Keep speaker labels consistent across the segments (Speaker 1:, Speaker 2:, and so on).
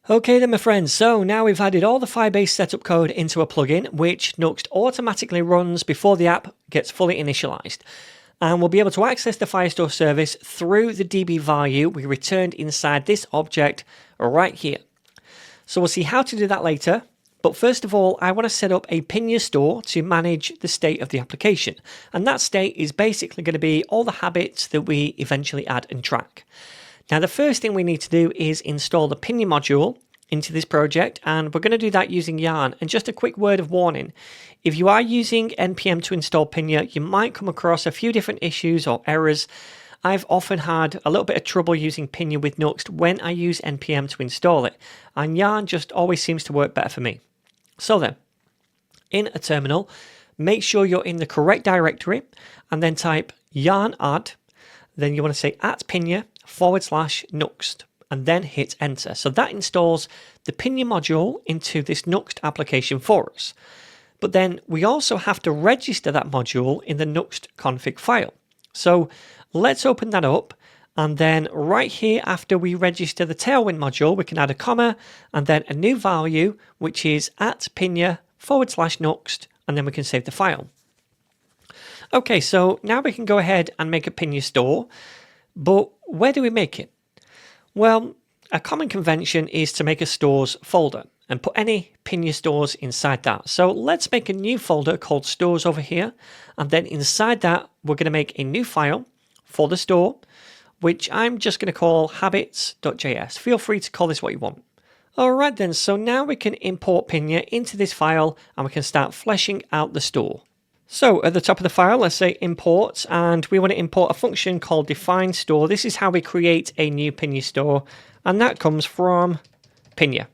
Speaker 1: Okay then my friends, so now we've added all the Firebase setup code into a plugin which Nuxt automatically runs before the app gets fully initialized. And we'll be able to access the Firestore service through the DB value we returned inside this object right here. So we'll see how to do that later. But first of all, I want to set up a Pinia store to manage the state of the application. And that state is basically going to be all the habits that we eventually add and track. Now, the first thing we need to do is install the Pinia module into this project, and we're going to do that using Yarn. And just a quick word of warning, if you are using NPM to install Pinia, you might come across a few different issues or errors. I've often had a little bit of trouble using Pinia with Nuxt when I use NPM to install it, and Yarn just always seems to work better for me. So then, in a terminal, make sure you're in the correct directory, and then type yarn add, then you want to say @pinia/nuxt, and then hit enter. So that installs the Pinia module into this Nuxt application for us. But then we also have to register that module in the Nuxt config file. So let's open that up, and then right here after we register the Tailwind module, we can add a comma and then a new value which is @pinia/nuxt, and then we can save the file. Okay, so now we can go ahead and make a Pinia store, but where do we make it? Well, a common convention is to make a stores folder and put any Pinia stores inside that. So let's make a new folder called stores over here, and then inside that we're going to make a new file for the store, which I'm just going to call habits.js. Feel free to call this what you want. Alright then, so now we can import Pinia into this file and we can start fleshing out the store. So at the top of the file, let's say import, and we want to import a function called define store. This is how we create a new Pinia store, and that comes from Pinia.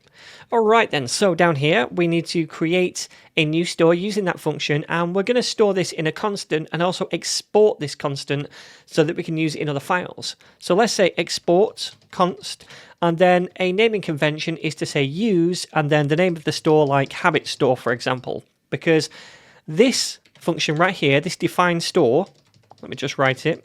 Speaker 1: Alright then, so down here we need to create a new store using that function, and we're going to store this in a constant and also export this constant so that we can use it in other files. So let's say export const, and then a naming convention is to say use and then the name of the store, like habit store for example, because this function right here, this define store, let me just write it,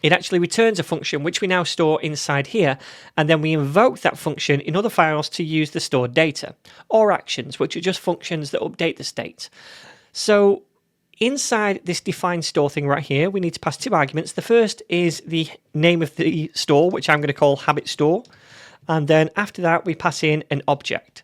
Speaker 1: it actually returns a function which we now store inside here, and then we invoke that function in other files to use the stored data, or actions, which are just functions that update the state. So inside this define store thing right here, we need to pass two arguments. The first is the name of the store, which I'm going to call habit store, and then after that we pass in an object.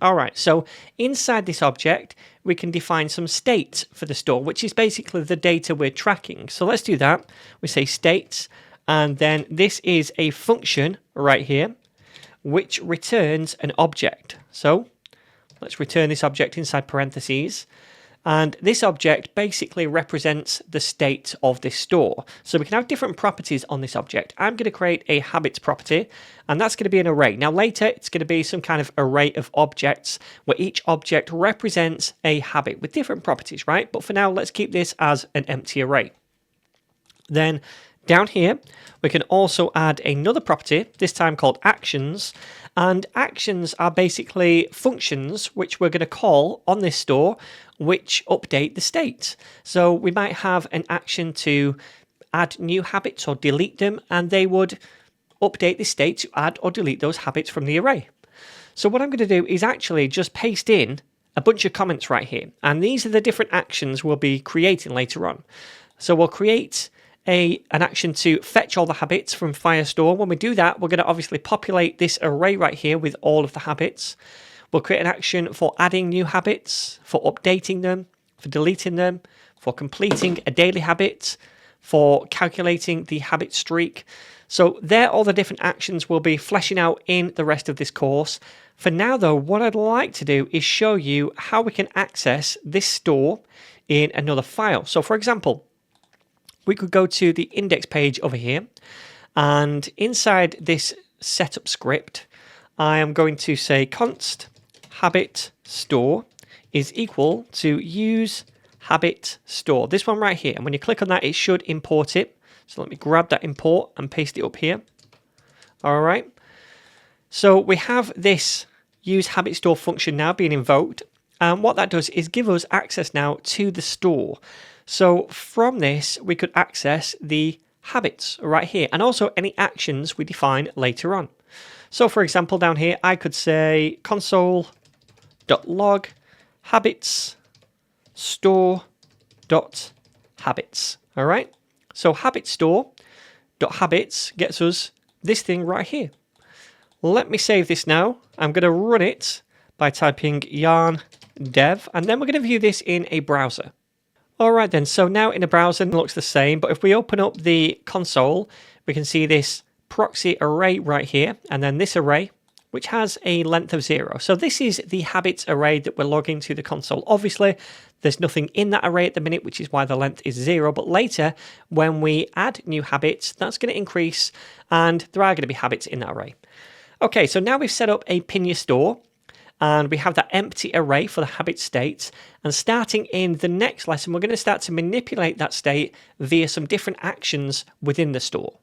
Speaker 1: Alright, so inside this object, we can define some state for the store, which is basically the data we're tracking. So let's do that. We say states, and then this is a function right here, which returns an object. So let's return this object inside parentheses. And this object basically represents the state of this store. So we can have different properties on this object. I'm going to create a habits property, and that's going to be an array. Now later, it's going to be some kind of array of objects where each object represents a habit with different properties, right? But for now, let's keep this as an empty array. Then down here, we can also add another property, this time called actions. And actions are basically functions which we're going to call on this store, which update the state. So we might have an action to add new habits or delete them, and they would update the state to add or delete those habits from the array. So what I'm going to do is actually just paste in a bunch of comments right here. And these are the different actions we'll be creating later on. So we'll create an action to fetch all the habits from Firestore. When we do that, we're going to obviously populate this array right here with all of the habits. We'll create an action for adding new habits, for updating them, for deleting them, for completing a daily habit, for calculating the habit streak. So there, all the different actions we'll be fleshing out in the rest of this course. For now though, what I'd like to do is show you how we can access this store in another file. So for example, we could go to the index page over here, and inside this setup script, I am going to say const habit store is equal to use habit store. This one right here. And when you click on that, it should import it. So let me grab that import and paste it up here. All right. So we have this use habit store function now being invoked. And what that does is give us access now to the store. So from this, we could access the habits right here, and also any actions we define later on. So for example, down here, I could say console.log habits store.habits. All right. So habit store.habits gets us this thing right here. Let me save this now. I'm going to run it by typing yarn dev, and then we're going to view this in a browser. All right then, so now in a browser it looks the same, but if we open up the console, we can see this proxy array right here, and then this array, which has a length of 0. So this is the habits array that we're logging to the console. Obviously, there's nothing in that array at the minute, which is why the length is 0. But later, when we add new habits, that's going to increase, and there are going to be habits in that array. Okay, so now we've set up a Pinia store, and we have that empty array for the habit state. And starting in the next lesson, we're going to start to manipulate that state via some different actions within the store.